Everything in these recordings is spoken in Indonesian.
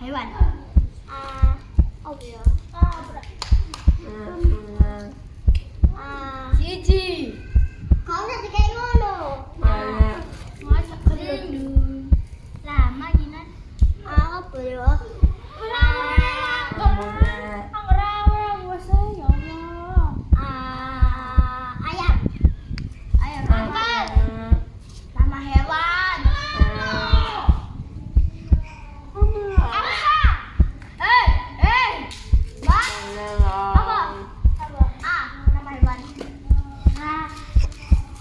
Hewan. Siji. Kau nak dikai ngono. Masa kerindu. Lama gina. Apa yo? Ayam. Ayam angkat. Nama hewan. Angsa. Bang. Apa? Nama hewan.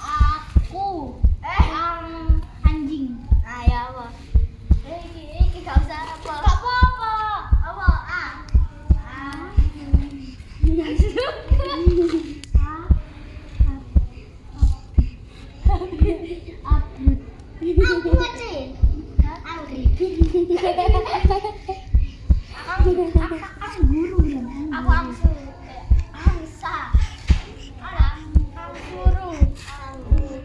Aku. Anjing. Ya apa? Iki gak usah apa. Gak apa-apa. Apa? Aku macam. Anggrek. Aku guru. Aku